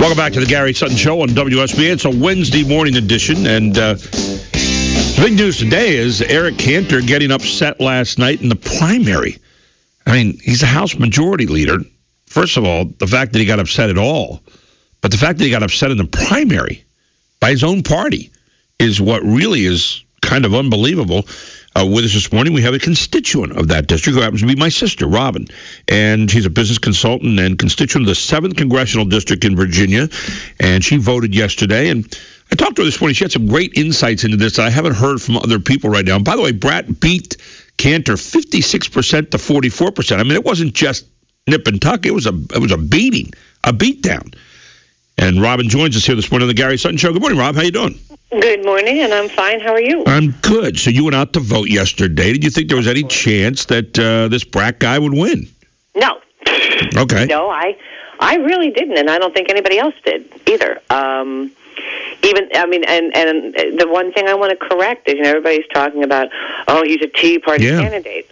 Welcome back to the Gary Sutton Show on WSBA. It's a Wednesday morning edition, and the big news today is Eric Cantor getting upset last night in the primary. I mean, he's the House Majority Leader. First of all, the fact that he got upset at all, but the fact that he got upset in the primary by his own party is what really is kind of unbelievable. With us this morning, we have a constituent of that district who happens to be my sister, Robin. And she's a business consultant and constituent of the 7th Congressional District in Virginia. And she voted yesterday. And I talked to her this morning. She had some great insights into this that I haven't heard from other people right now. And by the way, Brat beat Cantor 56% to 44%. I mean, it wasn't just nip and tuck. It was a beating, a beatdown. And Robin joins us here this morning on the Gary Sutton Show. Good morning, Rob. How you doing? Good morning, and I'm fine. How are you? I'm good. So you went out to vote yesterday. Did you think there was any chance that this Brat guy would win? No. Okay. No, I really didn't, and I don't think anybody else did either. And the one thing I want to correct is, everybody's talking about, he's a Tea Party candidate.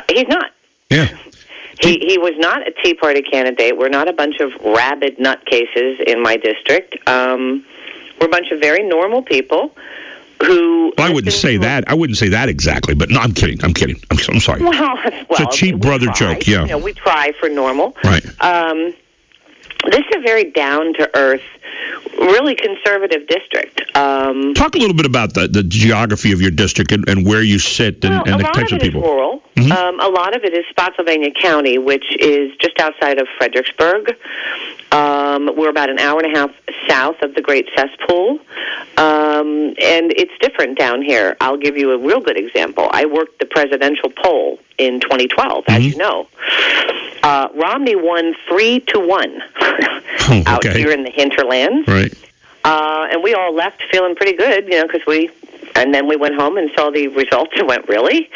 He's not. Yeah. He was not a Tea Party candidate. We're not a bunch of rabid nutcases in my district. We're a bunch of very normal people who... Well, I wouldn't say that. I wouldn't say that exactly, but no, I'm kidding. I'm sorry. Well, it's a cheap brother joke, yeah. We try for normal. Right. This is a very down-to-earth, really conservative district. Talk a little bit about the geography of your district and where you sit and the types of people. A lot of it is rural. Mm-hmm. A lot of it is Spotsylvania County, which is just outside of Fredericksburg. We're about an hour and a half south of the Great Cesspool. And it's different down here. I'll give you a real good example. I worked the presidential poll in 2012, as you know. Romney won 3-1 out here in the hinterlands. Right. And we all left feeling pretty good, and then we went home and saw the results and went, really?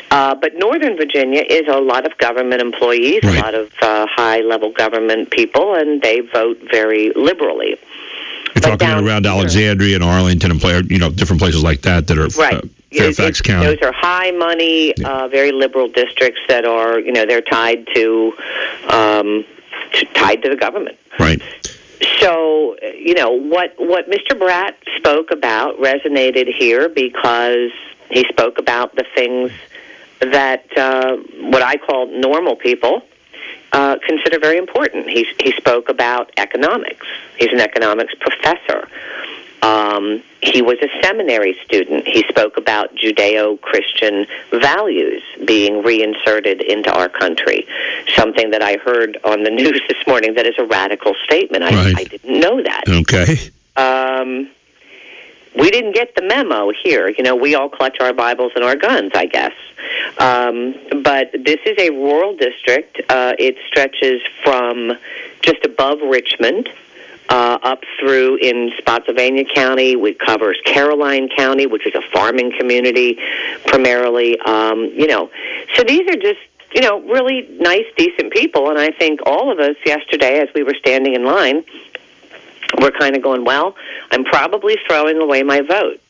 But Northern Virginia is a lot of government employees, right. A lot of high-level government people, and they vote very liberally. You're talking around Alexandria and Arlington and different places like that are right. Fairfax County. Those are high money, very liberal districts that are, they're tied to the government. Right. So, what Mr. Brat spoke about resonated here because he spoke about the things that what I call normal people consider very important. He spoke about economics. He's an economics professor. He was a seminary student. He spoke about Judeo-Christian values being reinserted into our country, something that I heard on the news this morning that is a radical statement. I didn't know that. Okay. We didn't get the memo here. We all clutch our Bibles and our guns, I guess. But this is a rural district. It stretches from just above Richmond up through in Spotsylvania County. It covers Caroline County, which is a farming community primarily. So these are just, really nice, decent people. And I think all of us yesterday, as we were standing in line, we're kind of going, well, I'm probably throwing away my vote,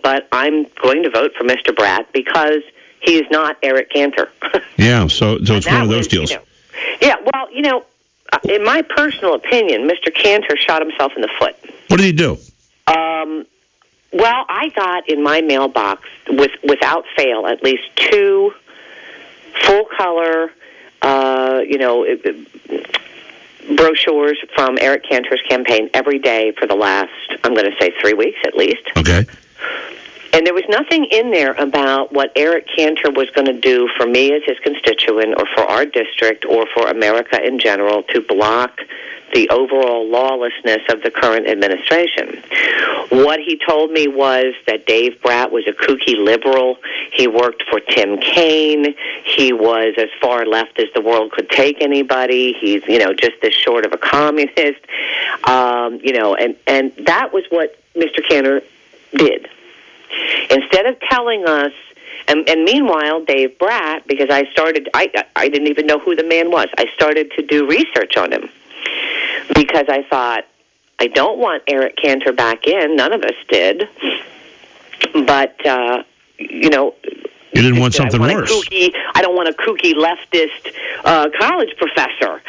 but I'm going to vote for Mr. Brat because he is not Eric Cantor. Yeah, so it's one of those deals. Yeah, well, in my personal opinion, Mr. Cantor shot himself in the foot. What did he do? Well, I got in my mailbox, without fail, at least 2 full-color, brochures from Eric Cantor's campaign every day for the last, I'm going to say 3 weeks at least. Okay. And there was nothing in there about what Eric Cantor was going to do for me as his constituent or for our district or for America in general to block the overall lawlessness of the current administration. What he told me was that Dave Brat was a kooky liberal. He worked for Tim Kaine. He was as far left as the world could take anybody. He's, just as short of a communist. And that was what Mr. Cantor did. Instead of telling us, and meanwhile, Dave Brat, because I didn't even know who the man was. I started to do research on him because I thought, I don't want Eric Cantor back in. None of us did. But, You didn't want something worse. I don't want a kooky leftist college professor,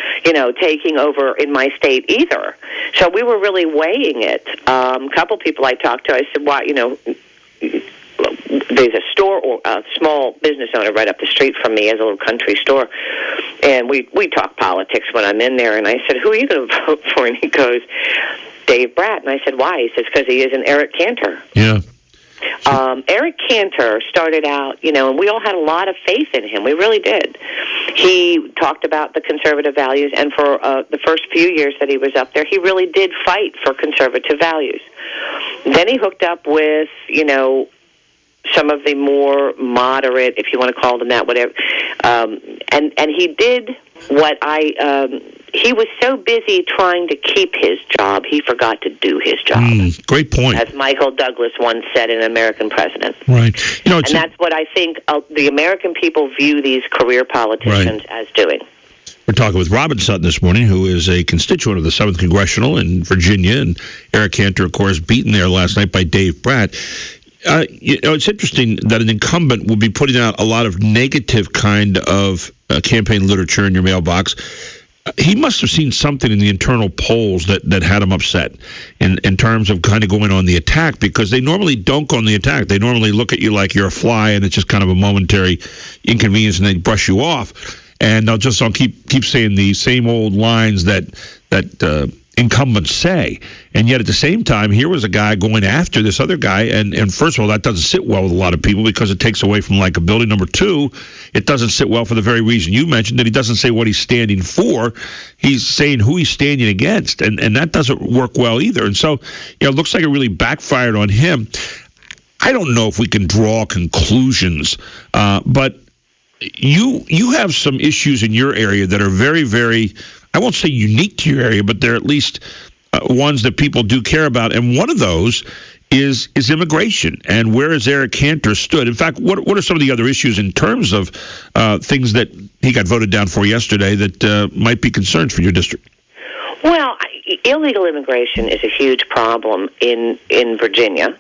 taking over in my state either. So we were really weighing it. A couple people I talked to, I said, "Why? There's a store or a small business owner right up the street from me, as a little country store, and we talk politics when I'm in there. And I said, "Who are you going to vote for?" And he goes, "Dave Brat." And I said, "Why?" He says, "Because he is an Eric Cantor." Yeah. Eric Cantor started out, and we all had a lot of faith in him. We really did. He talked about the conservative values, and for the first few years that he was up there, he really did fight for conservative values. Then he hooked up with, some of the more moderate, if you want to call them that, whatever. And he did what he was so busy trying to keep his job, he forgot to do his job. Great point. As Michael Douglas once said in American President. Right. And that's what I think the American people view these career politicians as doing. We're talking with Robin Sutton this morning, who is a constituent of the 7th Congressional in Virginia, and Eric Cantor, of course, beaten there last night by Dave Brat. It's interesting that an incumbent will be putting out a lot of negative kind of campaign literature in your mailbox. He must have seen something in the internal polls that had him upset in terms of kind of going on the attack, because they normally don't go on the attack. They normally look at you like you're a fly, and it's just kind of a momentary inconvenience, and they brush you off. And they'll keep saying the same old lines that incumbents say. And yet at the same time, here was a guy going after this other guy, and first of all, that doesn't sit well with a lot of people because it takes away from likability. Number two, it doesn't sit well for the very reason you mentioned, that he doesn't say what he's standing for. He's saying who he's standing against, and that doesn't work well either. And so, it looks like it really backfired on him. I don't know if we can draw conclusions, but you have some issues in your area that are very, very, I won't say unique to your area, but they're at least ones that people do care about. And one of those is immigration. And where has Eric Cantor stood? In fact, what are some of the other issues in terms of things that he got voted down for yesterday that might be concerns for your district? Well, illegal immigration is a huge problem in Virginia.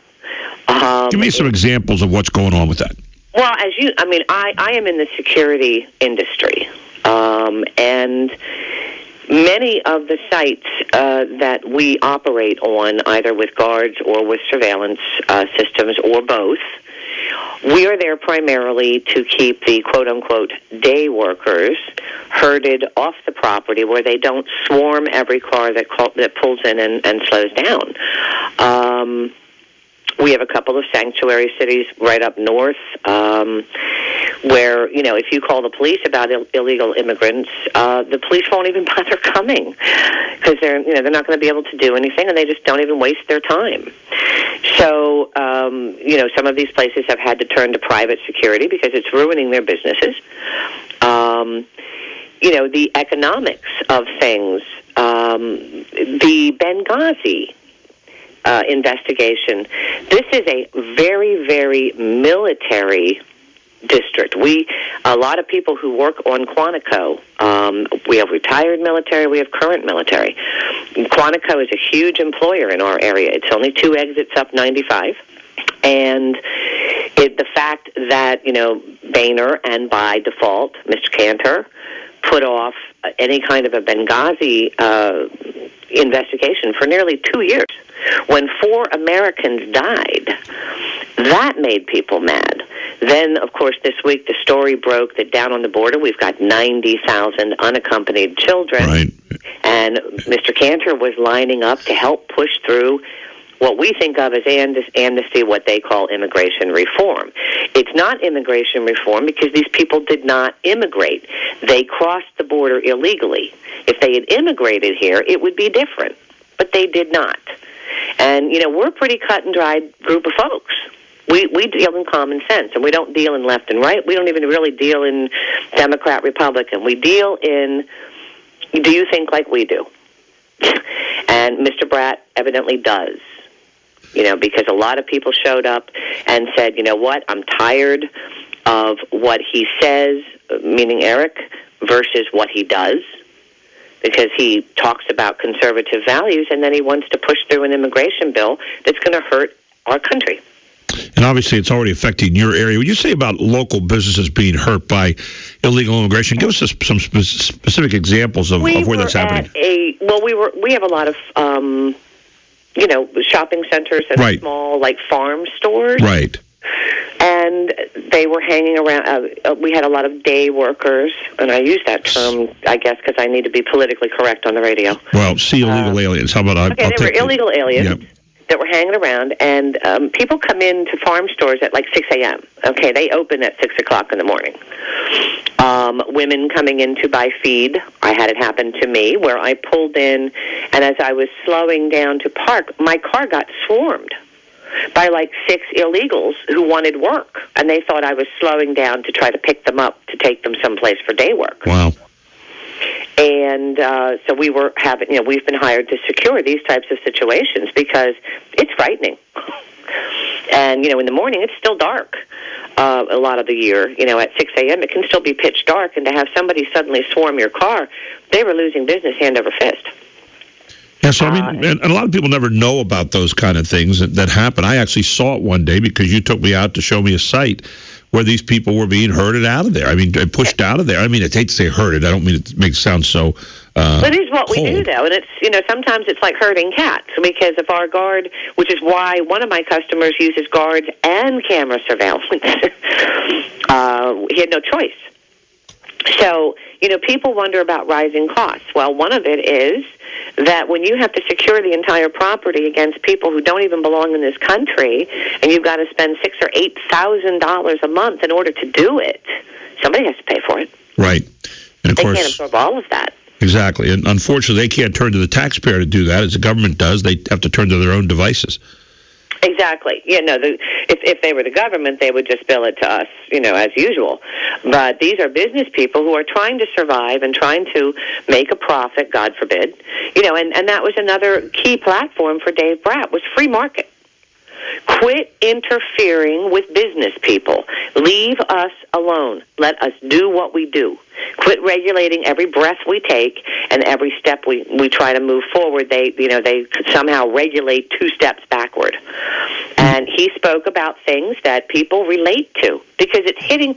Give me some examples of what's going on with that. Well, I am in the security industry, and many of the sites that we operate on, either with guards or with surveillance systems or both, we are there primarily to keep the quote-unquote day workers herded off the property where they don't swarm every car that pulls in and slows down. We have a couple of sanctuary cities right up north where, if you call the police about illegal immigrants, the police won't even bother coming because they're not going to be able to do anything, and they just don't even waste their time. So, some of these places have had to turn to private security because it's ruining their businesses. The economics of things, the Benghazi investigation. This is a very, very military district. A lot of people who work on Quantico, we have retired military, we have current military. Quantico is a huge employer in our area. It's only 2 exits up 95. And the fact that, Boehner and by default, Mr. Cantor, put off any kind of a Benghazi investigation for nearly 2 years. When 4 Americans died, that made people mad. Then, of course, this week the story broke that down on the border we've got 90,000 unaccompanied children. Right. And Mr. Cantor was lining up to help push through what we think of as amnesty, what they call immigration reform. It's not immigration reform because these people did not immigrate. They crossed the border illegally. If they had immigrated here, it would be different. But they did not. And, we're a pretty cut and dried group of folks. We deal in common sense, and we don't deal in left and right. We don't even really deal in Democrat, Republican. We deal in, do you think like we do? And Mr. Brat evidently does. Because a lot of people showed up and said, you know what, I'm tired of what he says, meaning Eric, versus what he does, because he talks about conservative values, and then he wants to push through an immigration bill that's going to hurt our country. And obviously, it's already affecting your area. When you say about local businesses being hurt by illegal immigration, give us some specific examples of where that's happening. We have a lot of shopping centers and small farm stores. Right. And they were hanging around. We had a lot of day workers, and I use that term, I guess, because I need to be politically correct on the radio. Well, illegal aliens. How about they were illegal aliens that were hanging around, and people come into farm stores at 6 a.m. Okay, they open at 6 o'clock in the morning. Women coming in to buy feed. I had it happen to me where I pulled in, and as I was slowing down to park, my car got swarmed by 6 illegals who wanted work, and they thought I was slowing down to try to pick them up to take them someplace for day work. Wow. And so we've been hired to secure these types of situations because it's frightening. And, in the morning it's still dark a lot of the year. At 6 a.m. it can still be pitch dark, and to have somebody suddenly swarm your car, they were losing business hand over fist. Yeah, so and a lot of people never know about those kind of things that happen. I actually saw it one day because you took me out to show me a site where these people were being herded out of there. I mean, pushed out of there. I mean, I hate to say herded. I don't mean it makes it sound so But it is what cold. We do, though, and it's sometimes it's like herding cats because if our guard, which is why one of my customers uses guards and camera surveillance, he had no choice. So, people wonder about rising costs. Well, one of it is that when you have to secure the entire property against people who don't even belong in this country, and you've got to spend $6,000 or $8,000 a month in order to do it, somebody has to pay for it. Right. And they can't absorb all of that. Exactly. And unfortunately, they can't turn to the taxpayer to do that, as the government does. They have to turn to their own devices. Exactly. If they were the government, they would just bill it to us, as usual. But these are business people who are trying to survive and trying to make a profit, God forbid. And that was another key platform for Dave Brat, was free market. Quit interfering with business people. Leave us alone. Let us do what we do. Quit regulating every breath we take and every step we try to move forward. They somehow regulate 2 steps backward. And he spoke about things that people relate to because it's hitting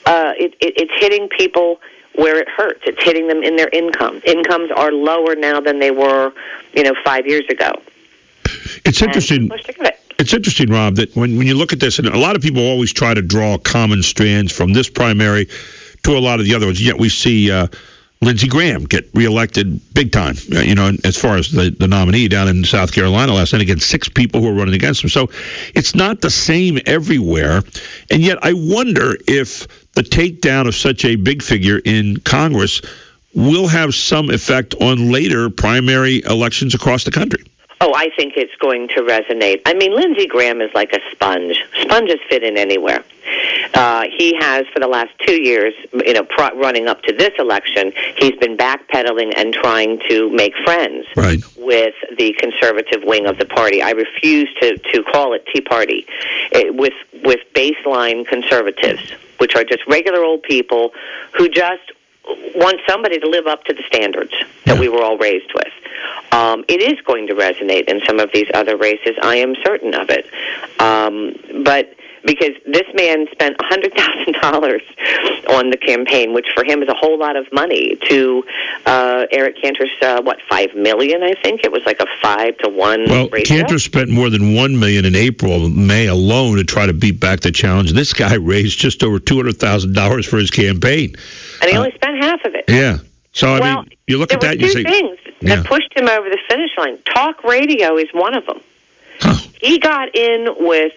it's hitting people where it hurts. It's hitting them in their income. Incomes are lower now than they were, 5 years ago. It's interesting. It's interesting, Rob, that when you look at this, and a lot of people always try to draw common strands from this primary to a lot of the other ones, yet we see Lindsey Graham get reelected big time, as far as the nominee down in South Carolina last night against 6 people who are running against him. So it's not the same everywhere. And yet I wonder if the takedown of such a big figure in Congress will have some effect on later primary elections across the country. Oh, I think it's going to resonate. I mean, Lindsey Graham is like a sponge. Sponges fit in anywhere. He has, for the last 2 years, running up to this election, he's been backpedaling and trying to make friends with the conservative wing of the party. I refuse to call it Tea Party, with baseline conservatives, which are just regular old people who just want somebody to live up to the standards that we were all raised with. It is going to resonate in some of these other races. I am certain of it. But because this man spent $100,000 on the campaign, which for him is a whole lot of money, to Eric Cantor's, $5 million, I think? It was like a 5-to-1 ratio. Well, Cantor spent more than $1 million in April, May alone to try to beat back the challenge. This guy raised just over $200,000 for his campaign. And he only spent half of it. Yeah. So, I mean, you look at that and you say... There were 2 things that pushed him over the finish line. Talk radio is one of them. Huh. He got in with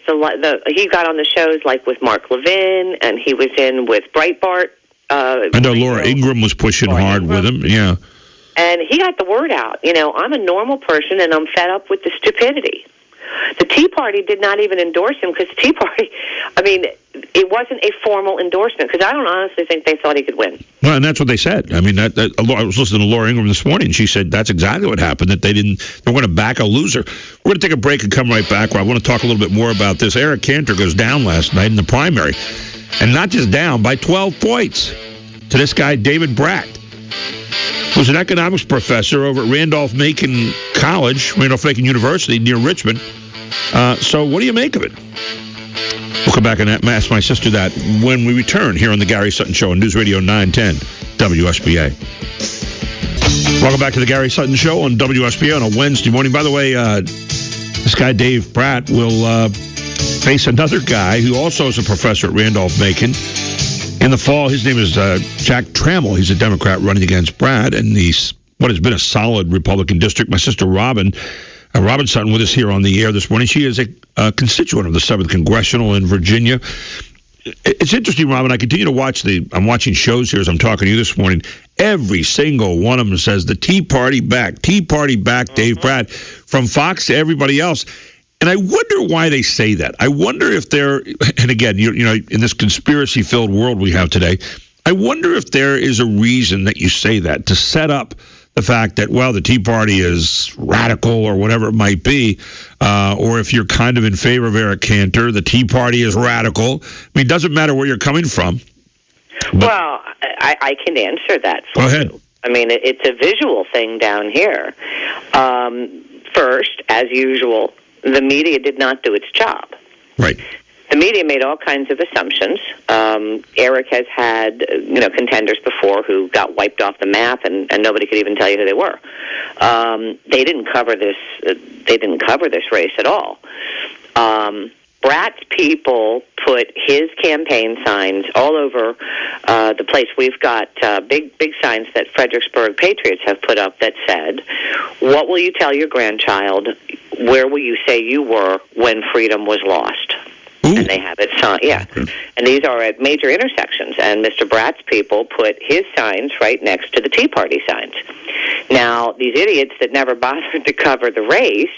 he got on the shows like with Mark Levin, and he was in with Breitbart. I know Laura Ingraham was pushing hard with him, yeah. And he got the word out. I'm a normal person, and I'm fed up with the stupidity. The Tea Party did not even endorse him because the Tea Party, it wasn't a formal endorsement because I don't honestly think they thought he could win. Well, and that's what they said. I mean, I was listening to Laura Ingraham this morning. She said that's exactly what happened, that they were going to back a loser. We're going to take a break and come right back where I want to talk a little bit more about this. Eric Cantor goes down last night in the primary, and not just down, by 12 points to this guy, David Brat, who's an economics professor over at Randolph-Macon University near Richmond. So what do you make of it? We'll come back and ask my sister that when we return here on the Gary Sutton Show on News Radio 910 WSBA. Welcome back to the Gary Sutton Show on WSBA on a Wednesday morning. By the way, this guy Dave Brat will face another guy who also is a professor at Randolph-Macon. In the fall, his name is Jack Trammell. He's a Democrat running against Brat in what has been a solid Republican district. My sister Robin Sutton with us here on the air this morning. She is a constituent of the 7th Congressional in Virginia. It's interesting, Robin. I continue to watch I'm watching shows here as I'm talking to you this morning. Every single one of them says the Tea Party back, Dave Brat, from Fox to everybody else. And I wonder why they say that. I wonder if they're, and again, you know, in this conspiracy-filled world we have today, I wonder if there is a reason that you say that, to set up the fact that, well, the Tea Party is radical or whatever it might be, or if you're kind of in favor of Eric Cantor, the Tea Party is radical. I mean, it doesn't matter where you're coming from. Well, I can answer that for you. Go ahead. I mean, it's a visual thing down here. First, as usual, the media did not do its job. Right. The media made all kinds of assumptions. Eric has had, contenders before who got wiped off the map, and nobody could even tell you who they were. They didn't cover this. They didn't cover this race at all. Brat's people put his campaign signs all over the place. We've got big signs that Fredericksburg Patriots have put up that said, "What will you tell your grandchild? Where will you say you were when freedom was lost?" Ooh. And they have it signed, yeah. And these are at major intersections. And Mr. Brat's people put his signs right next to the Tea Party signs. Now, these idiots that never bothered to cover the race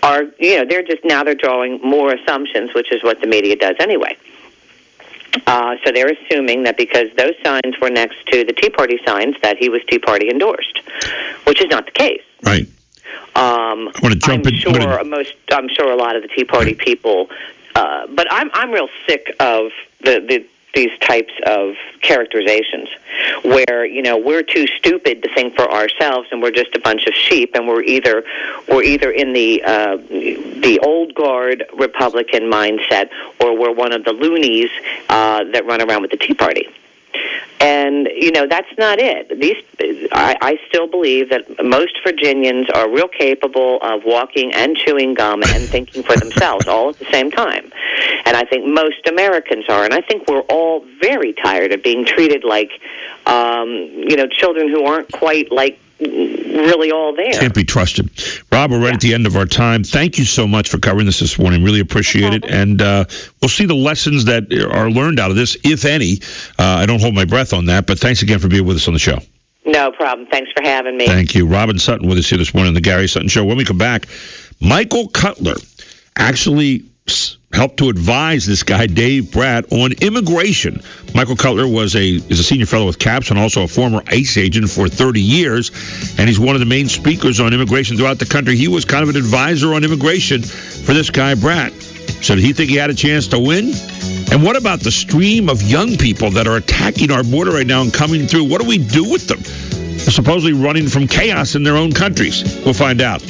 are, they're drawing more assumptions, which is what the media does anyway. So they're assuming that because those signs were next to the Tea Party signs, that he was Tea Party endorsed, which is not the case. Right. I'm sure a lot of the Tea Party people. But I'm real sick of these types of characterizations where, we're too stupid to think for ourselves and we're just a bunch of sheep, and we're either in the old guard Republican mindset, or we're one of the loonies that run around with the Tea Party. And, that's not it. I still believe that most Virginians are real capable of walking and chewing gum and thinking for themselves all at the same time. And I think most Americans are. And I think we're all very tired of being treated like, children who aren't quite like really all there. Can't be trusted. Rob, we're right at the end of our time. Thank you so much for covering this morning. Really appreciate it. And we'll see the lessons that are learned out of this, if any. I don't hold my breath on that, but thanks again for being with us on the show. No problem. Thanks for having me. Thank you. Robin Sutton with us here this morning on the Gary Sutton Show. When we come back, Michael Cutler actually helped to advise this guy, Dave Brat, on immigration. Michael Cutler is a senior fellow with CAPS and also a former ICE agent for 30 years, and he's one of the main speakers on immigration throughout the country. He was kind of an advisor on immigration for this guy, Brat. So did he think he had a chance to win? And what about the stream of young people that are attacking our border right now and coming through? What do we do with them? They're supposedly running from chaos in their own countries. We'll find out.